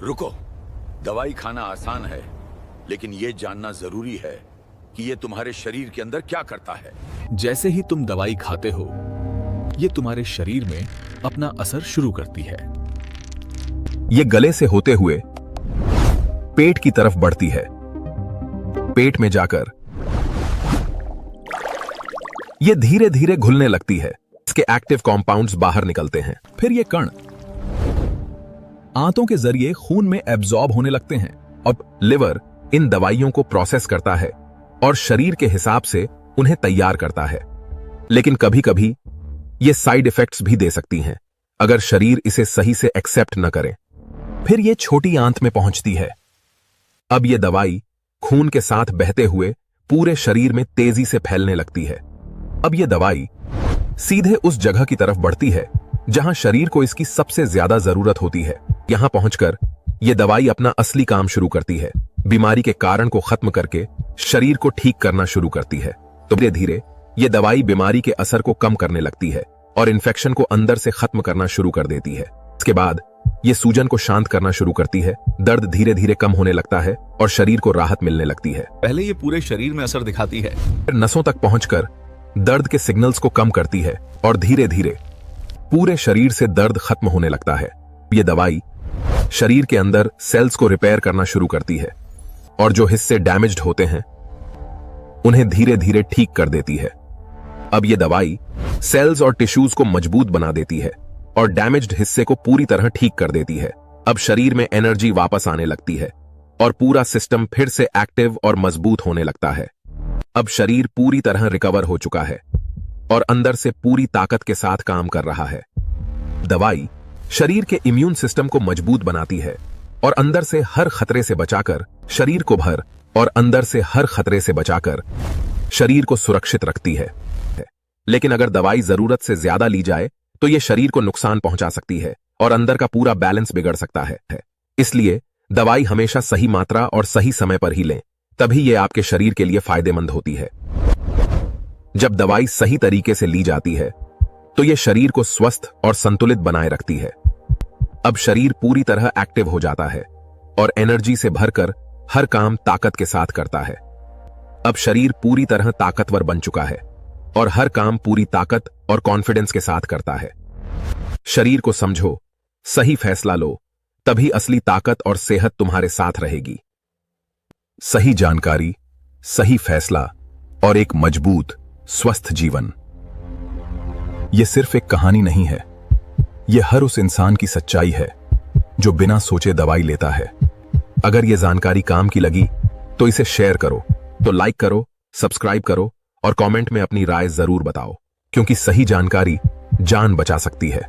रुको। दवाई खाना आसान है, लेकिन यह जानना जरूरी है कि यह तुम्हारे शरीर के अंदर क्या करता है। जैसे ही तुम दवाई खाते हो, ये तुम्हारे शरीर में अपना असर शुरू करती है। ये गले से होते हुए पेट की तरफ बढ़ती है। पेट में जाकर ये धीरे धीरे घुलने लगती है। इसके एक्टिव कंपाउंड्स बाहर निकलते हैं। फिर ये कण आंतों के जरिए खून में एब्जॉर्ब होने लगते हैं। अब लिवर इन दवाइयों को प्रोसेस करता है और शरीर के हिसाब से उन्हें तैयार करता है। लेकिन कभी कभी ये साइड इफेक्ट्स भी दे सकती हैं अगर शरीर इसे सही से एक्सेप्ट न करे। फिर ये छोटी आंत में पहुंचती है। अब ये दवाई खून के साथ बहते हुए पूरे शरीर में तेजी से फैलने लगती है। अब ये दवाई सीधे उस जगह की तरफ बढ़ती है जहां शरीर को इसकी सबसे ज्यादा जरूरत होती है। यहां पहुंचकर यह दवाई अपना असली काम शुरू करती है। बीमारी के कारण को खत्म करके शरीर को ठीक करना शुरू करती है। तो धीरे धीरे यह दवाई बीमारी के असर को कम करने लगती है और इन्फेक्शन को अंदर से खत्म करना शुरू कर देती है। इसके बाद यह सूजन को शांत करना शुरू करती है। दर्द धीरे धीरे कम होने लगता है और शरीर को राहत मिलने लगती है। पहले ये पूरे शरीर में असर दिखाती है, फिर नसों तक पहुंचकर दर्द के सिग्नल्स को कम करती है और धीरे धीरे पूरे शरीर से दर्द खत्म होने लगता है। यह दवाई शरीर के अंदर सेल्स को रिपेयर करना शुरू करती है और जो हिस्से डैमेज्ड होते हैं उन्हें धीरे धीरे ठीक कर देती है। अब यह दवाई सेल्स और टिश्यूज को मजबूत बना देती है और डैमेज्ड हिस्से को पूरी तरह ठीक कर देती है। अब शरीर में एनर्जी वापस आने लगती है और पूरा सिस्टम फिर से एक्टिव और मजबूत होने लगता है। अब शरीर पूरी तरह रिकवर हो चुका है और अंदर से पूरी ताकत के साथ काम कर रहा है। दवाई शरीर के इम्यून सिस्टम को मजबूत बनाती है और अंदर से हर खतरे से बचाकर शरीर को भर और अंदर से हर खतरे से बचाकर शरीर को सुरक्षित रखती है। लेकिन अगर दवाई जरूरत से ज्यादा ली जाए तो यह शरीर को नुकसान पहुंचा सकती है और अंदर का पूरा बैलेंस बिगड़ सकता है। इसलिए दवाई हमेशा सही मात्रा और सही समय पर ही लें, तभी यह आपके शरीर के लिए फायदेमंद होती है। जब दवाई सही तरीके से ली जाती है तो यह शरीर को स्वस्थ और संतुलित बनाए रखती है। अब शरीर पूरी तरह एक्टिव हो जाता है और एनर्जी से भरकर हर काम ताकत के साथ करता है। अब शरीर पूरी तरह ताकतवर बन चुका है और हर काम पूरी ताकत और कॉन्फिडेंस के साथ करता है। शरीर को समझो, सही फैसला लो, तभी असली ताकत और सेहत तुम्हारे साथ रहेगी। सही जानकारी, सही फैसला और एक मजबूत स्वस्थ जीवन। यह सिर्फ एक कहानी नहीं है, यह हर उस इंसान की सच्चाई है जो बिना सोचे दवाई लेता है। अगर यह जानकारी काम की लगी तो इसे शेयर करो, तो लाइक करो, सब्सक्राइब करो और कमेंट में अपनी राय जरूर बताओ, क्योंकि सही जानकारी जान बचा सकती है।